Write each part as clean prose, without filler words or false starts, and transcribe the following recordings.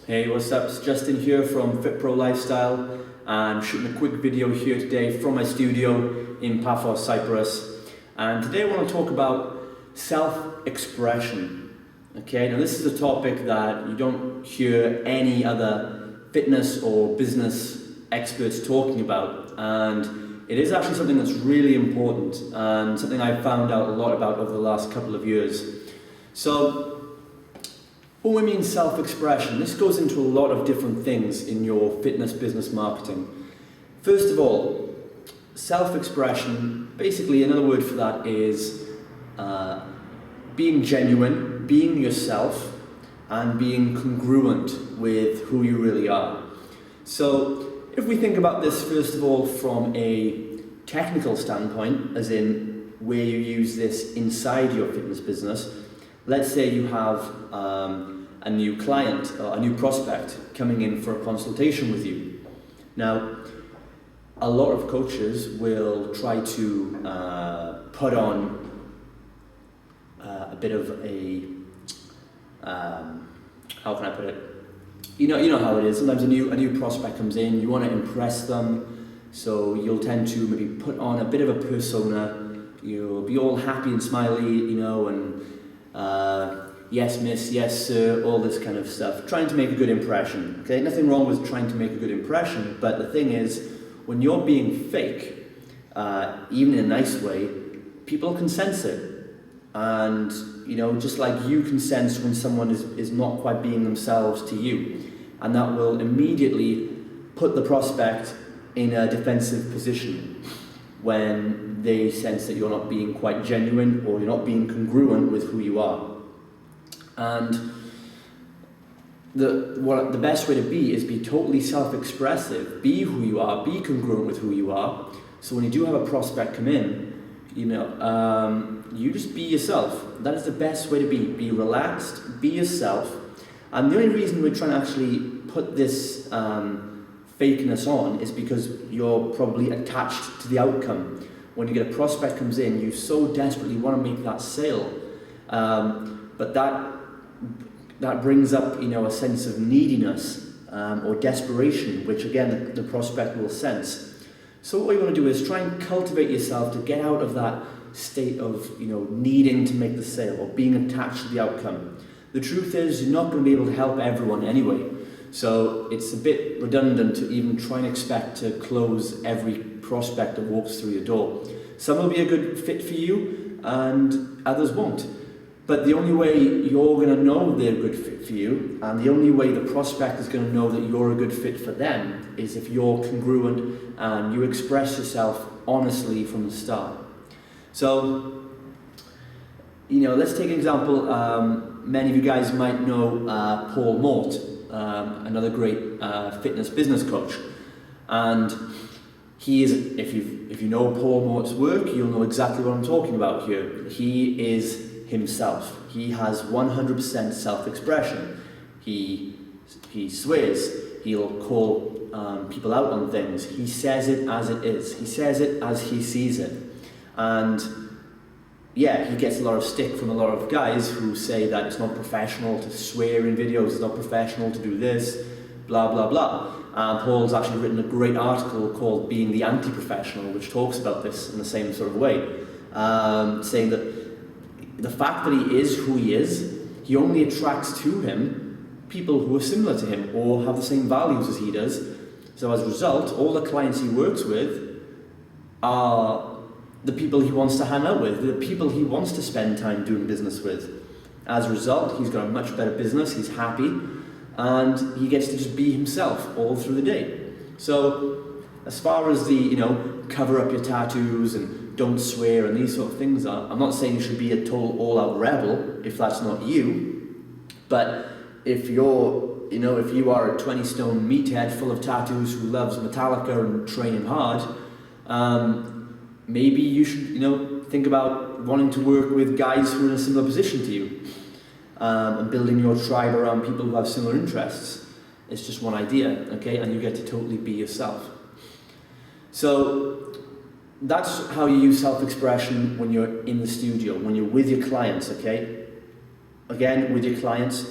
Hey, what's up? It's Justin here from Fit Pro Lifestyle. I'm shooting a quick video here today from my studio in Paphos, Cyprus. And today I want to talk about self-expression. Okay, now this is a topic that you don't hear any other fitness or business experts talking about. And it is actually something that's really important and something I've found out a lot about over the last couple of years. So, when we mean self-expression, this goes into a lot of different things in your fitness business marketing. First of all, self-expression, basically another word for that is being genuine, being yourself, and being congruent with who you really are. So, if we think about this first of all from a technical standpoint, as in where you use this inside your fitness business, let's say you have a new client or a new prospect coming in for a consultation with you. Now, a lot of coaches will try to put on a bit of a, how can I put it? You know how it is. Sometimes a new prospect comes in, you want to impress them, so you'll tend to maybe put on a bit of a persona. You'll be all happy and smiley, and yes miss, yes sir, all this kind of stuff, trying to make a good impression. Okay, nothing wrong with trying to make a good impression, but the thing is, when you're being fake, even in a nice way, people can sense it. And just like you can sense when someone is not quite being themselves to you, and that will immediately put the prospect in a defensive position when they sense that you're not being quite genuine or you're not being congruent with who you are. And the best way to be is be totally self-expressive, be who you are, be congruent with who you are. So when you do have a prospect come in, you just be yourself. That is the best way to be. Be relaxed, be yourself. And the only reason we're trying to actually put this fakeness on is because you're probably attached to the outcome. When you get a prospect comes in, you so desperately want to make that sale, but that brings up a sense of neediness or desperation, which again the prospect will sense. So what you want to do is try and cultivate yourself to get out of that state of needing to make the sale or being attached to the outcome. The truth is you're not going to be able to help everyone anyway, so it's a bit redundant to even try and expect to close every prospect that walks through your door. Some will be a good fit for you and others won't. But the only way you're going to know they're a good fit for you, and the only way the prospect is going to know that you're a good fit for them, is if you're congruent and you express yourself honestly from the start. So, let's take an example. Many of you guys might know Paul Mort, another great fitness business coach. And he is, if you know Paul Mort's work, you'll know exactly what I'm talking about here. He is himself. He has 100% self-expression. He swears. He'll call people out on things. He says it as it is. He says it as he sees it. And yeah, he gets a lot of stick from a lot of guys who say that it's not professional to swear in videos, it's not professional to do this, blah blah blah. Paul's actually written a great article called Being the Anti-Professional, which talks about this in the same sort of way, saying that the fact that he is who he is, he only attracts to him people who are similar to him or have the same values as he does. So as a result, all the clients he works with are the people he wants to hang out with, the people he wants to spend time doing business with. As a result, he's got a much better business, he's happy, and he gets to just be himself all through the day. So as far as the, cover up your tattoos and don't swear and these sort of things are, I'm not saying you should be a total all-out rebel if that's not you, but if you're, if you are a 20-stone meathead full of tattoos who loves Metallica and training hard, maybe you should, think about wanting to work with guys who are in a similar position to you, and building your tribe around people who have similar interests. It's just one idea, okay? And you get to totally be yourself. So that's how you use self-expression when you're in the studio, when you're with your clients, okay? Again, with your clients,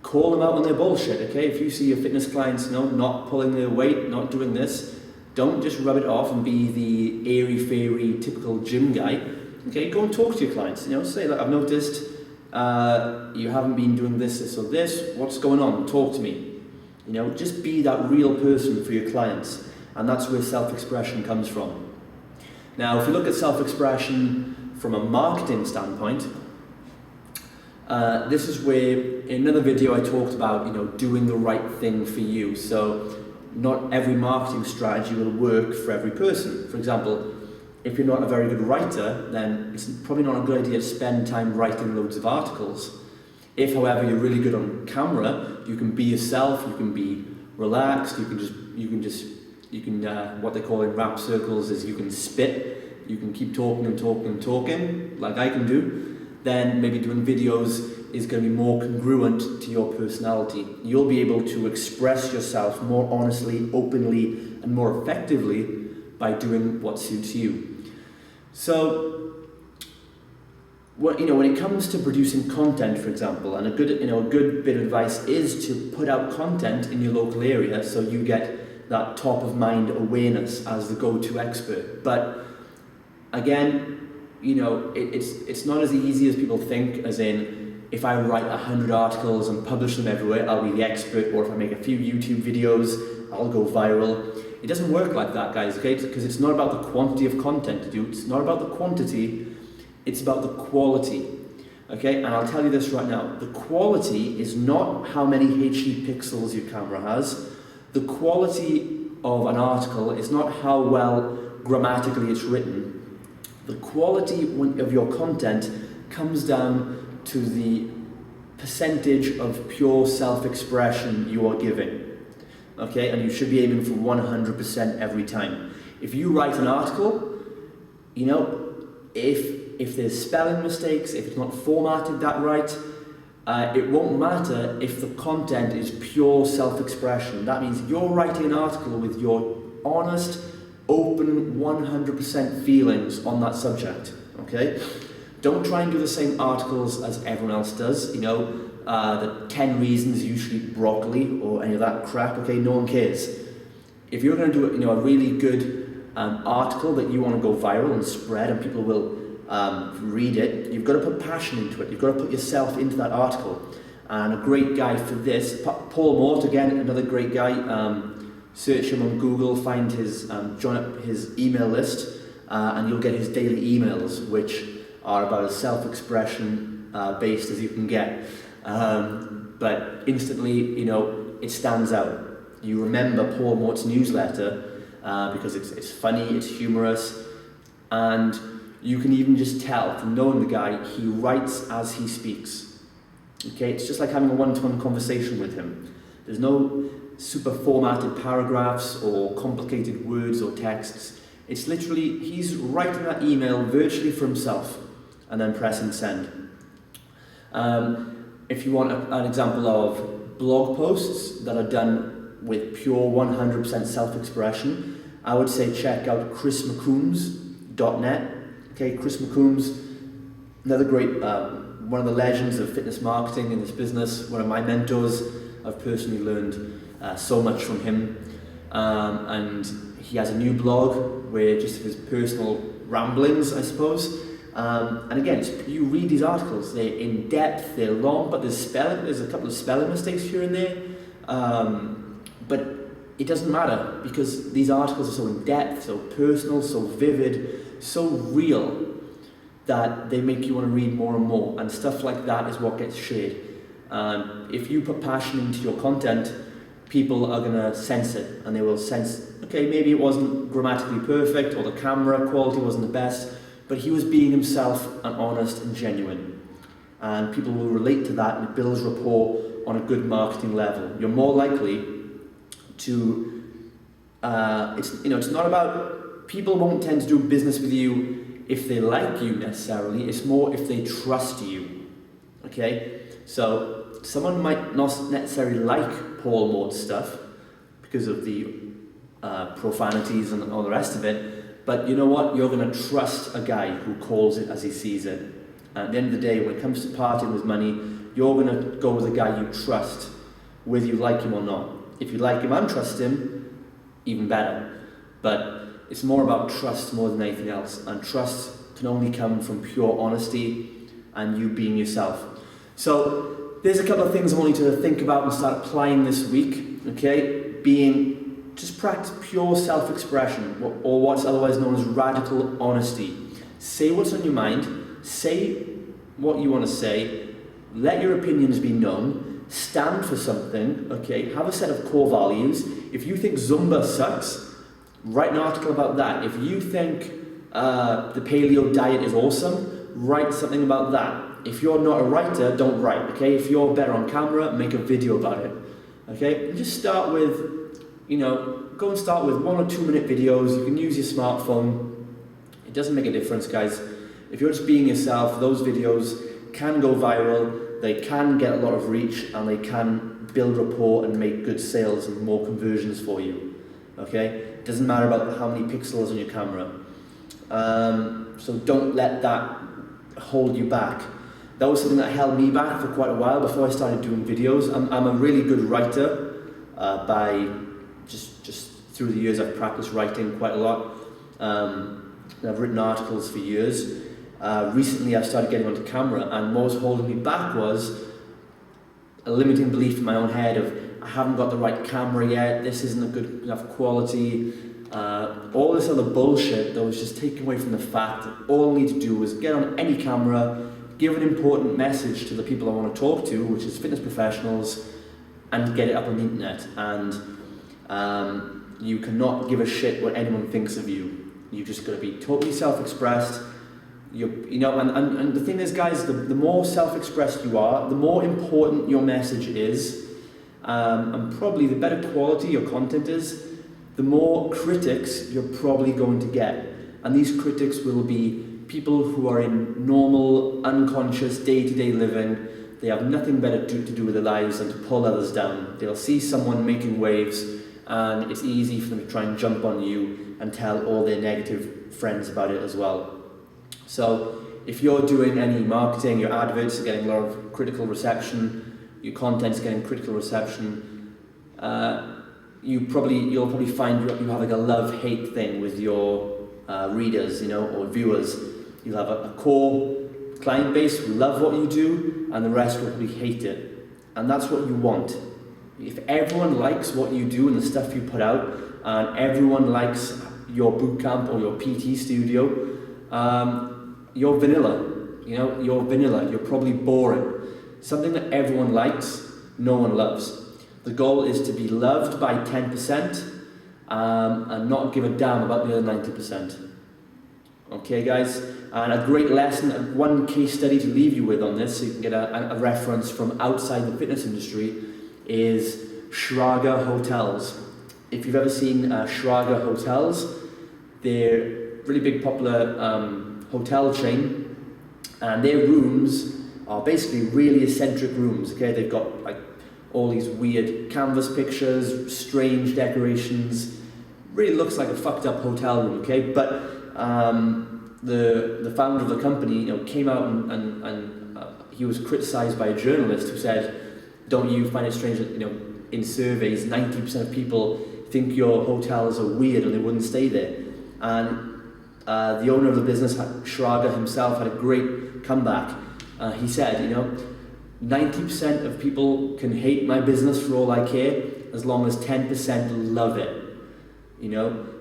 call them out on their bullshit, okay? If you see your fitness clients, not pulling their weight, not doing this, don't just rub it off and be the airy-fairy typical gym guy. Okay, go and talk to your clients. Say, look, I've noticed you haven't been doing this or this. What's going on? Talk to me. Just be that real person for your clients, and that's where self-expression comes from. Now, if you look at self-expression from a marketing standpoint, this is where, in another video I talked about, doing the right thing for you. So not every marketing strategy will work for every person. For example, if you're not a very good writer, then it's probably not a good idea to spend time writing loads of articles. If, however, you're really good on camera, you can be yourself, you can be relaxed, you can what they call in rap circles is you can spit, you can keep talking and talking and talking, like I can do, then maybe doing videos is going to be more congruent to your personality. You'll be able to express yourself more honestly, openly, and more effectively by doing what suits you. So, when it comes to producing content, for example, and a good bit of advice is to put out content in your local area so you get that top of mind awareness as the go-to expert. But again, it's not as easy as people think, as in, if I write 100 articles and publish them everywhere, I'll be the expert, or if I make a few YouTube videos, I'll go viral. It doesn't work like that, guys, okay? Because it's not about the quantity of content to do, it's not about the quantity, it's about the quality, okay? And I'll tell you this right now, the quality is not how many HD pixels your camera has. The quality of an article is not how well grammatically it's written. The quality of your content comes down to the percentage of pure self-expression you are giving, okay? And you should be aiming for 100% every time. If you write an article, if there's spelling mistakes, if it's not formatted that right, it won't matter if the content is pure self-expression. That means you're writing an article with your honest, open, 100% feelings on that subject, okay? Don't try and do the same articles as everyone else does, the 10 reasons you should eat broccoli or any of that crap, okay? No one cares. If you're going to do a really good article that you want to go viral and spread and people will read it, you've got to put passion into it. You've got to put yourself into that article. And a great guy for this, Paul Mort, again, another great guy. Search him on Google, find his, join up his email list, and you'll get his daily emails, which are about as self-expression based as you can get. But instantly, it stands out. You remember Paul Mort's newsletter because it's funny, it's humorous, and you can even just tell from knowing the guy, he writes as he speaks. Okay, it's just like having a one-to-one conversation with him. There's no super formatted paragraphs or complicated words or texts. It's literally, he's writing that email virtually for himself and then pressing send. If you want an example of blog posts that are done with pure 100% self-expression, I would say check out chrismccombs.net. Okay, Chris McCombs, another great, one of the legends of fitness marketing in this business, one of my mentors. I've personally learned so much from him, and he has a new blog where just his personal ramblings, I suppose. And again, you read these articles, they're in depth, they're long, but there's a couple of spelling mistakes here and there, but it doesn't matter because these articles are so in depth, so personal, so vivid, so real that they make you want to read more and more, and stuff like that is what gets shared. If you put passion into your content, people are going to sense it, and they will sense, okay, maybe it wasn't grammatically perfect or the camera quality wasn't the best, but he was being himself and honest and genuine, and people will relate to that, and it builds rapport on a good marketing level. You're more likely to it's not about, people won't tend to do business with you if they like you necessarily, it's more if they trust you, okay? So someone might not necessarily like Paul Mort's stuff because of the profanities and all the rest of it, but you know what? You're going to trust a guy who calls it as he sees it. At the end of the day, when it comes to parting with money, you're going to go with a guy you trust, whether you like him or not. If you like him and trust him, even better. But it's more about trust more than anything else, and trust can only come from pure honesty and you being yourself. So there's a couple of things I want you to think about and start applying this week, okay? Just practice pure self-expression, or what's otherwise known as radical honesty. Say what's on your mind, say what you want to say, let your opinions be known, stand for something, okay? Have a set of core values. If you think Zumba sucks, write an article about that. If you think the paleo diet is awesome, write something about that. If you're not a writer, don't write, okay? If you're better on camera, make a video about it, okay? And just start with, go and start with 1 or 2 minute videos. You can use your smartphone. It doesn't make a difference, guys. If you're just being yourself, those videos can go viral, they can get a lot of reach, and they can build rapport and make good sales and more conversions for you, okay? It doesn't matter about how many pixels on your camera. So don't let that hold you back. That was something that held me back for quite a while before I started doing videos. I'm a really good writer by just through the years. I've practiced writing quite a lot. I've written articles for years. Recently I've started getting onto camera, and what was holding me back was a limiting belief in my own head of, I haven't got the right camera yet, this isn't a good enough quality, all this other bullshit that was just taken away from the fact that all I need to do is get on any camera, give an important message to the people I want to talk to, which is fitness professionals, and get it up on the internet. And you cannot give a shit what anyone thinks of you. You just got to be totally self-expressed. And the thing is, guys, the more self-expressed you are, the more important your message is, and probably the better quality your content is, the more critics you're probably going to get. And these critics will be people who are in normal, unconscious, day-to-day living. They have nothing better to do with their lives than to pull others down. They'll see someone making waves, and it's easy for them to try and jump on you and tell all their negative friends about it as well. So if you're doing any marketing, your adverts are getting a lot of critical reception, your content's getting critical reception, you'll probably find you have like a love-hate thing with your readers, or viewers. You'll have a core client base who love what you do, and the rest will probably hate it. And that's what you want. If everyone likes what you do and the stuff you put out, and everyone likes your bootcamp or your PT studio, you're vanilla. You're vanilla. You're probably boring. Something that everyone likes, no one loves. The goal is to be loved by 10% and not give a damn about the other 90%. Okay, guys? And a great lesson, one case study to leave you with on this, so you can get a reference from outside the fitness industry, is Shraga Hotels. If you've ever seen Shraga Hotels, they're a really big popular hotel chain, and their rooms are basically really eccentric rooms, okay? They've got like all these weird canvas pictures, strange decorations, really looks like a fucked up hotel room, okay? But the founder of the company, came out and he was criticized by a journalist who said, don't you find it strange that, in surveys, 90% of people think your hotels are weird and they wouldn't stay there? And the owner of the business, Shraga himself, had a great comeback. He said, 90% of people can hate my business for all I care, as long as 10% love it.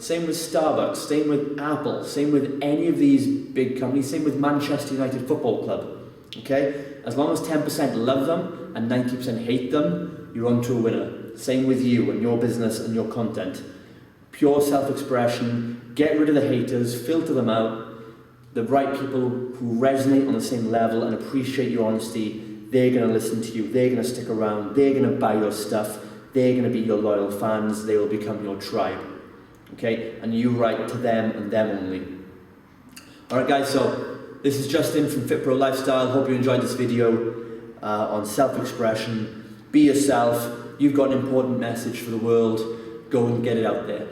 Same with Starbucks, same with Apple, same with any of these big companies, same with Manchester United Football Club, okay? As long as 10% love them and 90% hate them, you're on to a winner. Same with you and your business and your content. Pure self-expression, get rid of the haters, filter them out. The right people who resonate on the same level and appreciate your honesty, they're going to listen to you, they're going to stick around, they're going to buy your stuff, they're going to be your loyal fans, they will become your tribe. Okay, and you write to them and them only. Alright guys, so this is Justin from Fit Pro Lifestyle. Hope you enjoyed this video on self-expression. Be yourself. You've got an important message for the world. Go and get it out there.